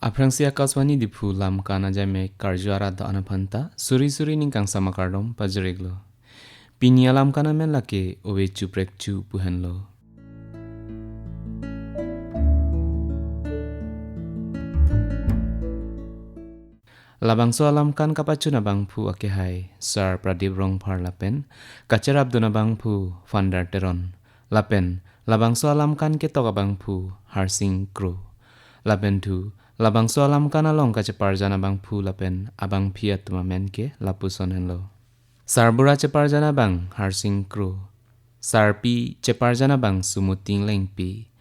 Aprangsia kaswani dipu lam kana jame karjuara da anapanta suri-suri ningkang sama kardom pajreglo. Pinia lam kana men lake owe chuprek chu puhenlo. Labangso alam kan kapachuna bangpu akehai Sir Pradip Rongphar lapen kacherap duna bangpu Fandar Teron lapen labangso alam kan ketok bangpu Harsing Kro lapen tu labangso alam kan along kachepar jana bangpu lapen abang phiat tumamen ke lapuson henlo Sarbura chepar jana bang Harsing Kro Sarpi chepar jana bang Sumuting Lengpi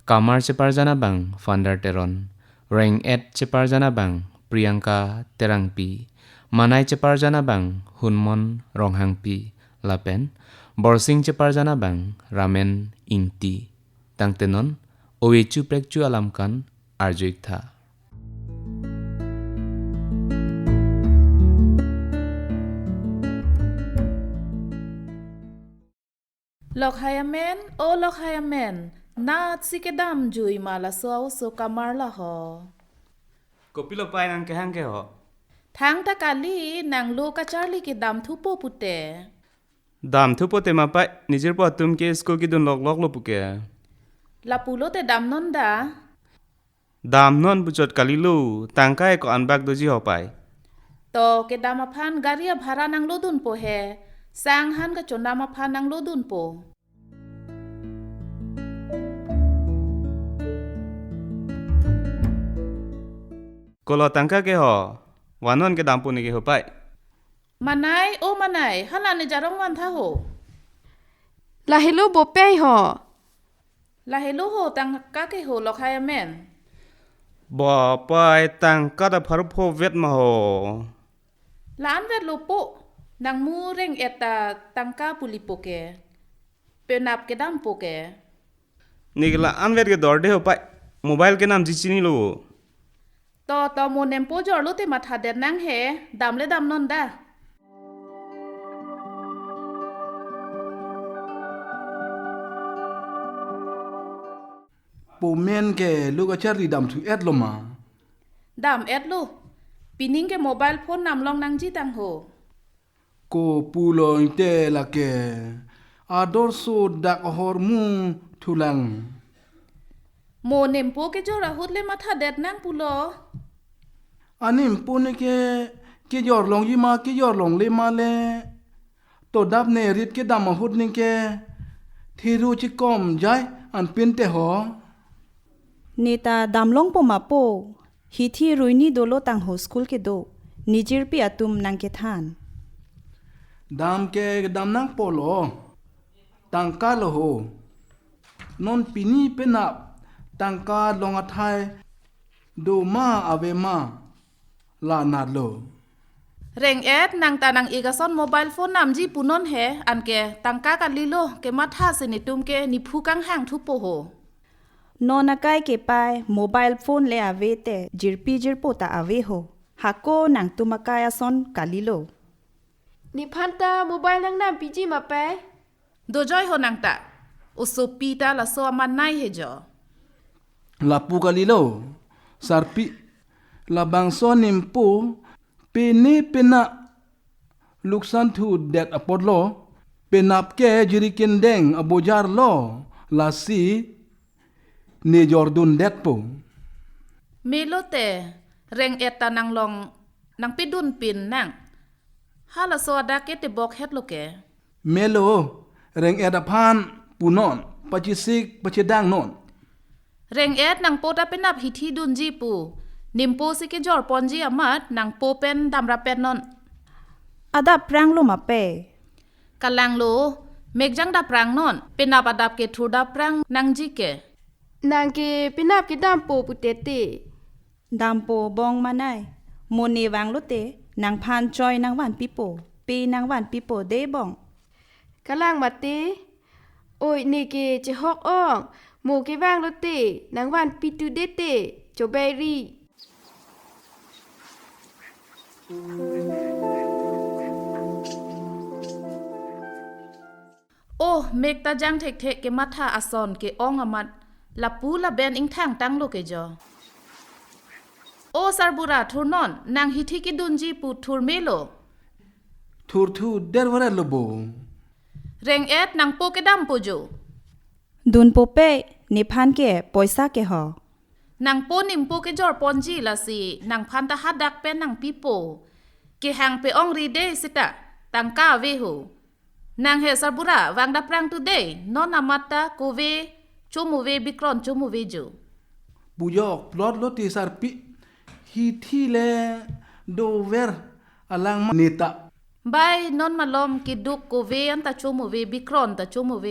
Kamar chepar jana bang Fandar Teron Reng et chepar jana bang Priyanka Terangpi Manai chepar jana bang Hunmon Ronghangpi lapen Borsing chepar jana bang Ramen Ingti tangtenon owechu prekchu alamkan arjuik tha Lokhayamen o lokhayamen na sikedam jui mala so kamar la ho Kopilo pai nang kehang ke ho Thang ta kali nang lo ka charli ke dam thupo putte Dam thupo te ma pai nijir po tum ke school ki dun lok lo puke La pulo te dam non da Dam non buchot kalilu tangkai ko anbak doji ho pai To ke dam aphan garia bhara nang lo dun po he sang han ka chonam aphan nang lo dun po Kolo tangka ke ho wanon ke dampu ni ke ho pai Manai o manai hala ne jarong wan tha ho La hello bo pei ho La hello ho tang ka ke ho lokhayamen Bo pai tangka da pharu pho vet ma ho La an vet lo po nang mu reng eta tangka pulipo ke penap ke dam po ke Nigla anvet ke dorde ho pai mobile ke nam jichini lo To mo nempo jor lo te matha der nang he dam le dam non daปูเมนแกลูกอาจารย์ดำทุเอ็ดลมา Dam et lo pining ke mobile phone nam long nang ji tang ho โกปูลอยเตละแกอาดอร์โซดักฮอร์มูทุลัง Mo nempo ke jora hot le matha der nang pulo อันนี้ปูนแกยอร์ลงยีมาแกยอร์ลงเลมาเลตัวดับเนริดแกดำมาหุดนี่แกที่รู้จิกอมย้ายอันเป็นแต่หอ Neta damlong po mapo hithi ruini dolo tang ho school ke do nijir pi atum nang ke than ดำแกดำนังโปโลตังกาโลโหนนปีนี้เป็นนับตังกาลงอาไทยดูมาอเวมาลานาดโล Reng et nang ta nang igason mobile phone nam ji punon he an ke tangka kan lilo ke matha se ni tum ke ni phu kang hang thu po ho nona kai ke pai mobile phone le ave te jirpi jirpo ta ave ho hako nang tumakaya son kalilo Ni phanta mobile nang nam piji ma pe Do joy ho nang ta usupi ta la so man nai he jo Lapu kalilo sarpi labangso nimpu pene pena luksan thu det apodlo penap ke jirikin deng abojar lo lasi ne jordun det po Melo te reng et ta nang long nang pidun pin nang hala so da ke te bok het lo ke melo reng edaphan punon pachisik pachedang non Reng et nang po ta penap hithi dun ji pu nimpo si ke jor ponji amat nang po pen damra pen non ada prang lo ma pe Kalang lo megjang da prang non penap adap ke thu da prang nang ji ke Nang ke pinap ke dam po putete dampo bong manai mone wang lo te nang phan choi nang wan pipo pe nang wan pipo de bong Kalang mate Oi ni ke che hok ong mo ke wang lo te nang wan pitu dete choberi Oh mek ta jang thek thek ke matha ason ke ong amat la pu la ben ing thang tang lo ke jo โอซาร์บุราทุนอนนางฮิทิกิดุนจีปูทุรเมโล Thur thu der wara lobo. เรงเอ็ดนางโปเกดัมโปโจ ดุนโปเป้นิพันเกปอยซาเกหอน างโปนิมโปเกจอร์ปอนจีละสินางพันตะฮัดดักเป็นนางปีโปเกหังไปอองรีเดสิตะตังกาเวโหนางเฮซาบุระวังดับรังตุเดนอนนามัตตะโกเวโชโมเวบิกรอนโชโมเวโจ Buyok plot loti sarpi hi thi le do ver alang manita. บายนอนมาลอมกิดุกโกเวอันตะโชโมเวบิกรอนตะโชโมเว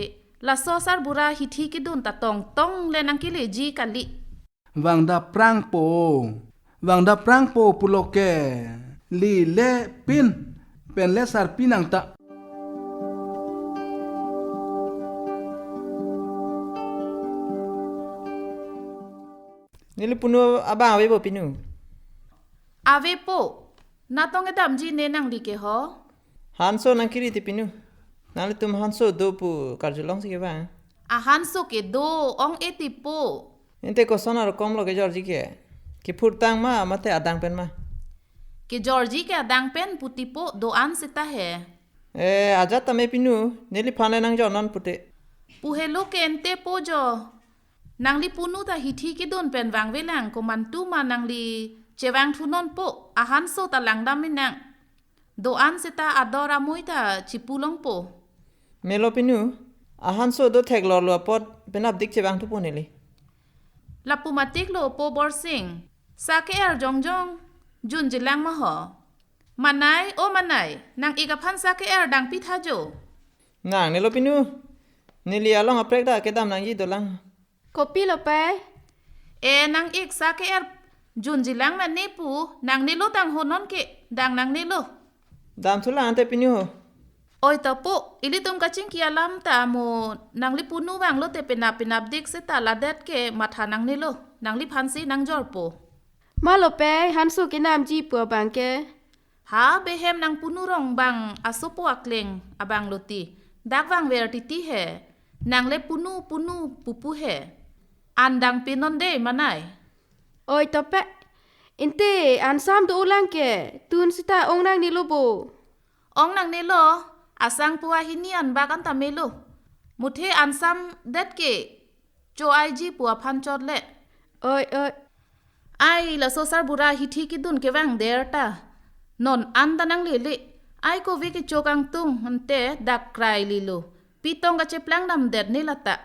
ลาโซซาร์บุราฮิทิกิดุนตะตองตองเลนังกิเลจีกันลิ Wangda prang po puloke li le pin pen le sarpi nang ta. Nili puno abang awe bo pinu. อาเวโปนาตองเอดัมจีเนนังลิเกฮอ Hanso nang kiri ti pinu. Nali tum hanso do pu karjulong si ke bang. อาหันสุเกโดอองเอติโป Inte ko sonar kom lo ke George ke. Ki purtang ma mate adang pen ma. เกจอร์จีแกดังเป็นปุติโปโดอันสิตาเฮ Aja ta me pinu. Nili phane nang jo non pute. ปูเฮโลเกนเตโปจอนางลิปูนูตาฮิทีกิดุนเป็นวังเวลังก็มันตู้มานางลีเจวังทุนนโปอาหันโซตะลังดามินังโดอันสิตาอดอรามุยตาจิปูลงโป Melo pinu. A hanso do thek lor lo pot penap dik che bang tu pu nili. ลาปูมาติกโลโปบอร์ซิงซาเกอร์จงจงจุนจิลังมะหอมันไหนโอมันไหนนางอีกพันซาเกอร์ดังพิทาโจ Ngang nilo pinu. Nili along aprek da ke dam nang yi do lang. กบปี้เหรอไป เอนางอีกซาเกอร์จุนจิลังแมนนี่ปูนางนิโลดังโหนอนเกดังนางนิโล Dam thula ante pinu ho. โอยตะปุอิลิตุมกะจิงกิยาลัมตาโมนางลิปูนูวังโลเตเปนาดิกเซตาลาเดดเกมาทานังนิโลนางลิพันซีนางจอร์โป มาเหรอไปหันสุกินามจีปัวบางแก หาเบเฮมนางปูนูรองบังอาซุปอักเลงอบังโลติดักวังเวรติติเฮนางเลปูนูปูเฮอันดังปีนนเดมาไหน โอ้ยตอเปะอินเตอันซ้ำตัวลังแกตุนสิตาองนางนิโลโบ อองนางเนโลอาสังปัวหินีอันบากันตาเมโลมุเทอันซัมเด็ดเกโจไอจีปัวพันจอดเละ โอ้ย ไอละโซซาร์บุราฮิทีกิดุนเกวังเดรตานนอันตานังเลไอโควิกิโจกังตุงหันเตดักไกรลิโลปีตองกะเจปลังดำเด็ดนี่ละตะ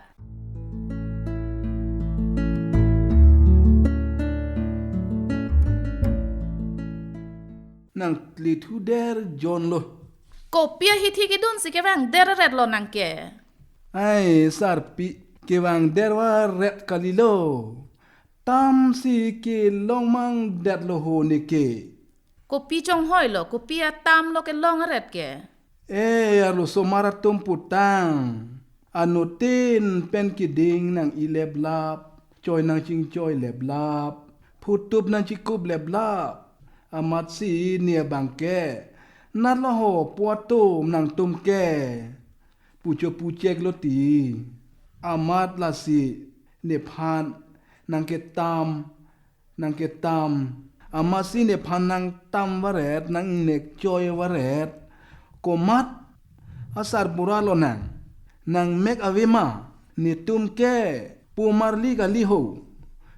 Nang li thu der John lo. กบเปียฮิทีกิดุนสิเกวังเดรเรดโลนังเก Ai sarpi ke wang der wa ret kalilo. Tam si ke long mang der lo ho ne ke. กบปีจงห้อยโลกบเปียตามโลเกลองเรดเก Alo somaratum putang. Ano tin pen kiding nang ileblap. Choy nang ching choy leblap. Putup nang chikup leblap. Amat si nia bangke. Nat lo ho puatum nang tumke. Pucho pucek lo ti. Amat la si nephan nang ketam. Nang ketam. Amat si nephan nang tam waret nang nek choy waret. Komat asar pura lo nang mek avema ni tumke pumarli ka liho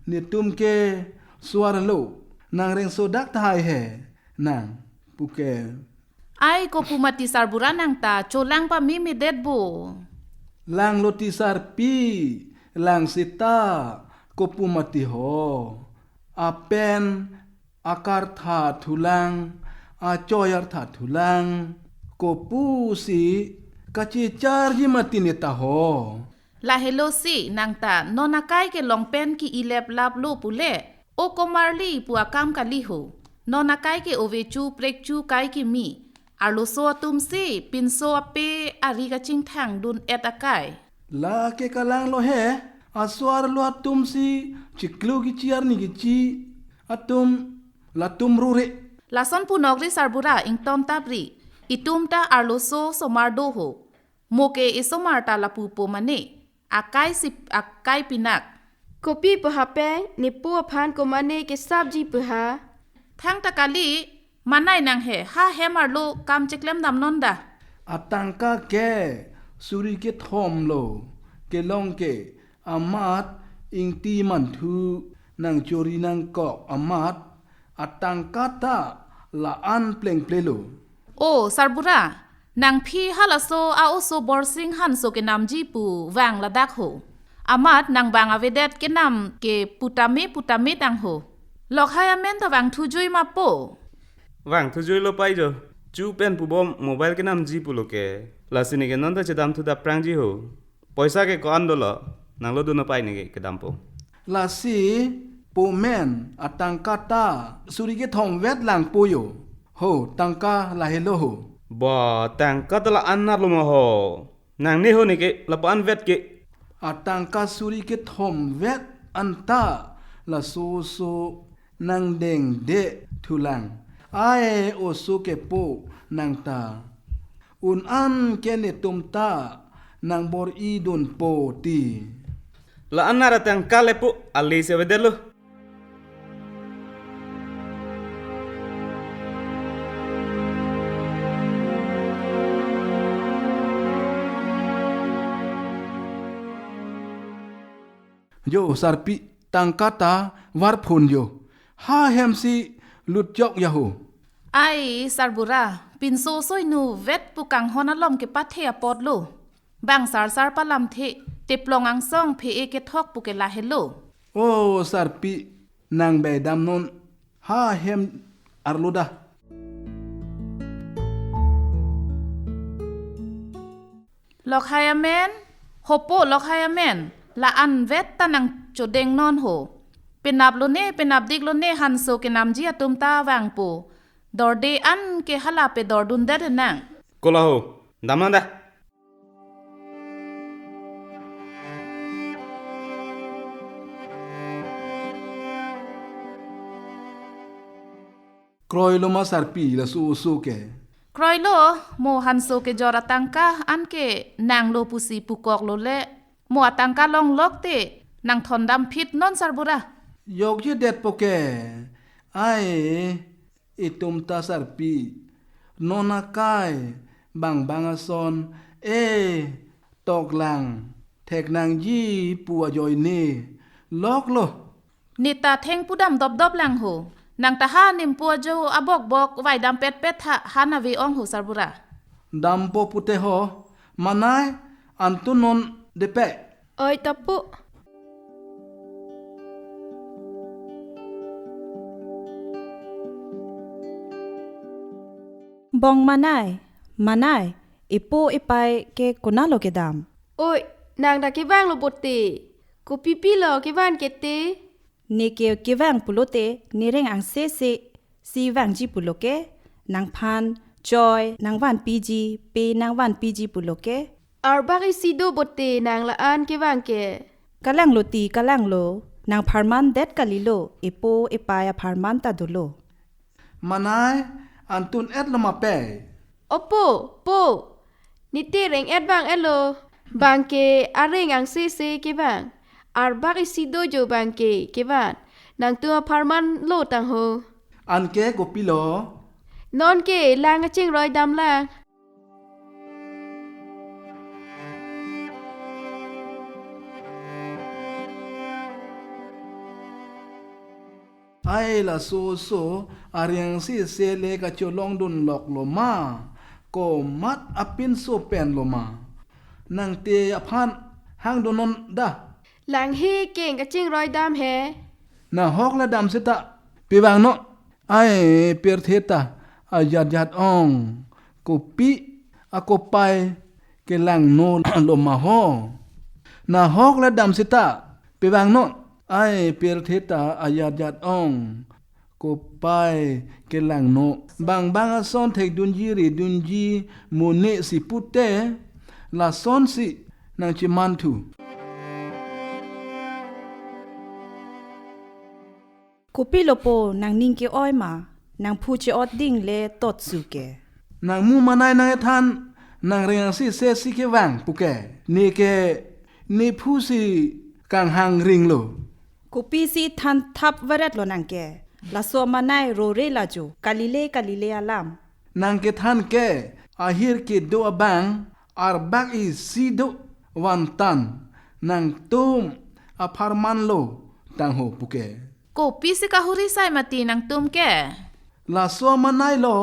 ni tumke suara lo nang reng sodak thai he nang puke ไอโกปูมาติสาร์บุรานังตาโจลังปามิมิเด็ดบู lang loti sarpi lang sita kopumati ho apen akar tha thulang acoyar tha thulang kopu si kachichar ji mati neta ho ลาเฮโลซีนางตานอนาไกเกลองเป็นki ilep lap lo pule o komarli pu akam kali ho nona kai ke ovechu prekchu kai ki mi arlo so tum si pin so pe ari ga ching thang dun et akai la ke kalang lo he aswar lo atum si chiklu gi chiar ni gi chi atum la tum rure la son pu nokri sarbura ing tom tabri itum ta arlo so somar do ho moke isomar ta la pu po mane akai sip akai pinak ko pi pa ha pe ni pu phan ko mane ke sab ji pa ha ทั้งตะกะลีมันไหนนางเหห้าเฮมาโลกำจิกเล่มดำนนดา atangka ke suri ke thom lo ke long ke amat ing ti man thu nang chori nang ko amat atangka ta la an pleng plelo โอ้ซาร์บุรานางพี่ฮัลโซอาโอโซบอร์ซิงฮันโซเกนามจีปูวางละดักโหอามาดนางบางอเวเดตเกนามเกปุตามิตังโหหลอกให้อเมนตะวังทูจุยมาโป Wang tu joi lo pai jo. Chu pen pu bom mobile ke nam ji pu lo ke. La sini ke non ta che dam tu da prang ji ho. Paisa ke ko an do lo. Nang lo du no pai ni ke dam po. la si po men atangka ta suri ke thom vet lang po yo ho tangka la hello ho Ba tang ka ta la an na lo ma ho. Nang ni ho ni ke la pa an vet ke. atangka suri ke thom vet anta la so nang deng de thulang ai o su ke po nang ta un an ke ne tum ta nang bor I don po ti La an na ra tang ka le po ali se ve de lo. yo sarpi tangka ta war phun yo ha hem si lut jok ya ho ไอซาร์บุราปินโซซอยนูเวทปุกังฮอนาลอมเกปัทเทียปอดโลบางสารปะลำเทติปลองอังซ่องเพเอเกทอกปุเกลาเฮโล o sarpi nang be dam non ha hem arluda ลอกไฮอาเมนโฮโปลอกไฮอาเมนละอันเวทตะนังโจเดงนอนโหเป็นนับโลเน่เป็นนับดิกโลเน่ฮันโซเกนามจีตุมตาวางปูดอร์เดอันเกฮลาเปดอร์ดุนเดดนัง Ko la ho. Dam nan da. kroi lo ma sarpi la su ke ครอยโลโมฮันโซเกจอระตังกาอันเกนางโลปุสีปุกอกโลเลโมอตังกาลองลอกเตนางทอนดำพิษนอนซาร์บุระ yok je det poke ai itum ta sarpi nona kai bang ason tok lang thek nang ji pu joy ne lok lo นิตาเทงผู้ดำดอบๆแรงโหนางตาห้านิมปัวโจอบอกไว้ดำเป็ดฮานาวีอองโหซาร์บุระ dampo pute ho manai antunon de pe oi ta pu บองมานายอีโปอีไปเกกุนาโลเกดาม oi nang da ke wang lo botte ko pi lo ke wan ke te นี่เกวกิแวงปุโลเตนี่เร่งอังเซซีแวงจีปุโลเกนางพันจอยนางวันปีจีเปนางวันปีจีปุโลเก ar bagi sido botte nang la an ke wang ke กะแลงโลตีกะแลงโลนางพาร์มันเด็ดกะลิโลอีโปอีปายาพาร์มันตาดุโล manai antun et lo ma pe opo po ni te reng et bang elo bang ke areng ang se ke bang ar bagi sido jo bang ke wan nang tua parman lo tang ho an ke go pi lo non ke lang a ching roi dam lang ai la so ariang si se le ka cholong dun lok lo ma ko mat apin so pen lo ma nang te aphan hang donon da lang he keng ka ching roi dam he na hok la dam seta pi wang no ai per theta ayat ong ko pi ako pai ke lang no lo ma ho na hok la dam seta pi wang no ai per theta ayat ong ko pai ke lang no bang son thek dunji ri dunji mone si putte la son si nang chi man thu กูปิโลโปนางนิงเกอ้อยมานางผู้เจอดดิ่งเลตดสุเก nang mu manai nang ethan nang riang si se si ke wang pu ke ni phu si kang hang ring lo กูปีซีทันทับวะเรตโลนังแกลาโซมานายโรเรลาจูกาลิเลอลาม นางเกทันแกอาฮิรเกโดอบังอาร์บักอีซีโดวันตันนางตุมอพาร์มันโลตังโหปุเก Ko pisi ka hurisay mati nang tum ke. La so manay lo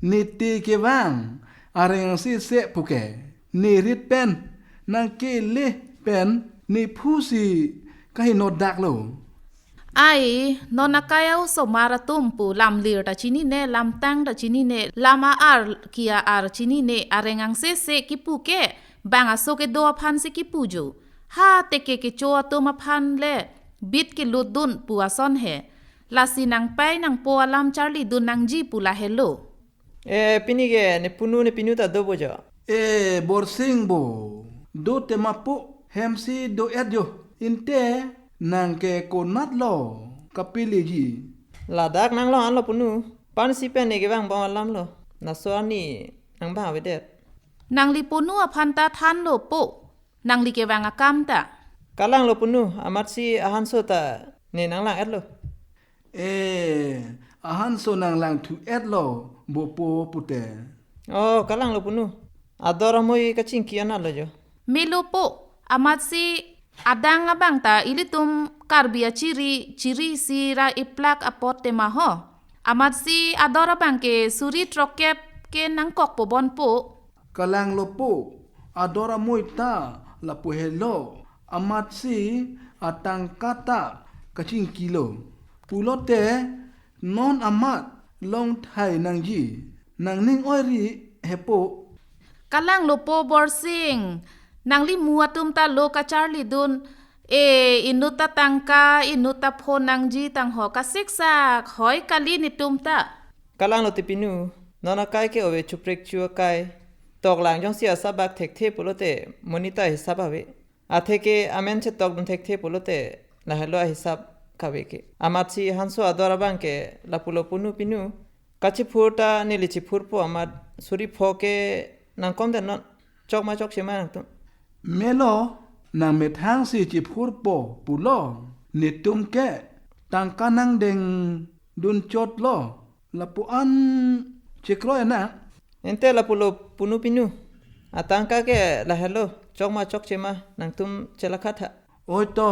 ni ti ke wang areng si se puke ni rit pen nang ke le pen ni phu si kai no dak lo Ai nona kaya so maratum pu lam lir ta chini ne lam tang ta chini ne lama ar kia ar chini ne arengang se ki pu ke bang aso ke do phan se ki pu jo ha te ke cho to ma phan le bit ke ludun pu ason he la sinang pai nang po alam charli dun nang ji pu la hello Pinige ne pinu ta do boja. e bor sing bo do te ma pu hem si do et jo inte nang ke konat lo kapili ji La dak nang lo an lo punu. Pan si pen ne ge bang bang lam lo. Na so ni nang ba we det. nang li ponu aphan ta than lo po nang li ke wang akam ta Kalang lo punu amat si ahan so ta ne nang lang et lo. ahan so nang lang tu et lo bo po pute Oh, kalang lo punu. Adora moi ka ching kiana lo jo. melo po amat si adang abang ta ilitum karbia ciri si ra iplak apot tema ho amat si adora bang ke suri trokep ke nang kok po bon po kalang lo po adora moita la po hello amat si atang kata kaching kilo pulote non amat long thai nang ji nang ning oi ri hepo kalang lo po borsing nang li muatum ta lo ka charli dun inuta tangka inuta pho nang ji tang ho ka siksa khoi kali ni tum ta Kalang lo te pinu. Nona kai ke owe chuprek chua kai. Tok lang jong sia sabak thek the pulote monita hisab ave. A theke amen che tok dun thek the pulote la helo hisab kawe ke. Amat si hanso adora bang ke la pulo punu pinu. Kachi phurta nili chi phurpo amat suri phoke nang kom den non chok ma chok shema nang tum. melo nang me thang si chi phur po pulo ni tum ke tang kanang deng dun chot lo la pu an chikro na Ente la pulo punu pinu. Atangka ke la helo chok ma chok shema nang tum chela khatha. oi to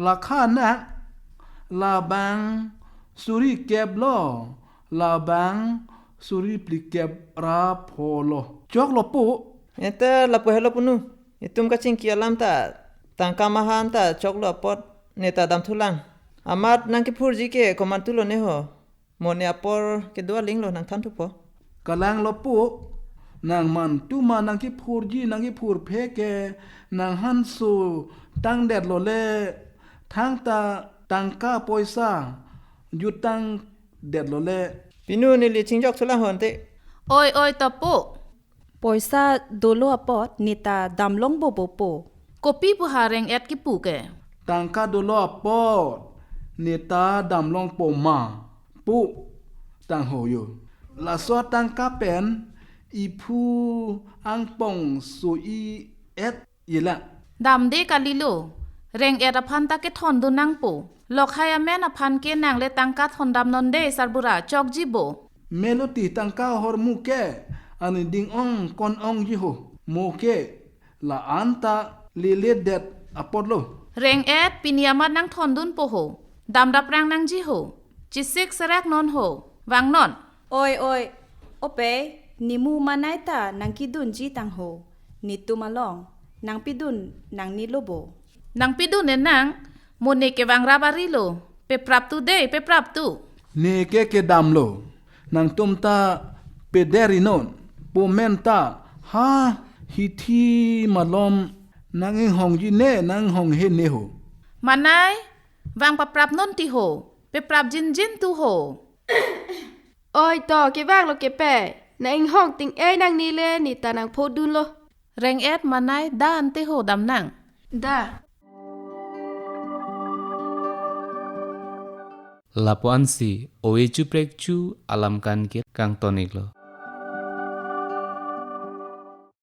la kha na la bang suri keb lo la bang suri pli keb ra pholo chok lo pu Ente la pu helo punu. Itum ka ching kia lam ta tangka mahan ta chok lo apot neta dam thulang. Amat nang ki phur ji ke koman tu lo ne ho. Mone apor ke dua ling lo nang than thu po. kalang lo pu nang man tu ma nang ki phur ji nang ki phur phe ke nang han su tang det lo le thang ta tang ka poisa yu tang det lo le Pinu ni li ching jok thulang hon te. oi ta po Poisa dolo apot nita damlong bobo kopi pu hareng et ki pu ke tang ka do lo po ne ta dam long po ma pu tang ho yo la so tang ka pen i phu ang pong su i et yela dam de kalilo reng et aphan ta ke thon du nang po lok hai amen aphan ke nang le tangka thon dam non de sarbura chok jibo meloti tang ka hor mu ke ani ding ong kon ong ji ho mo ke la anta li le det apotlo reng et piniamat nang thon dun po ho dam dap rang nang ji ho chisik sarak non ho wang non Oi ope nimu manai ta nang kidun ji tang ho ni tumalong nang pidun nang ni lobo nang pidu ne nang mone ke wang rabari lo pe prap tu de pe prap tu ne ke dam lo nang tum ta pederi non po menta ha hi thi malom nang hong ji ne nang hong he ne ho manai wang pa prap non ti ho pe prap jin tu ho Oi to ke bang lo ke pe. Na ing hong ting nang ni le ni ta nang pho dun lo. reng et manai dan te ho dam nang Da. Lapuan si owe chu prek chu alam kan ke kang tonik lo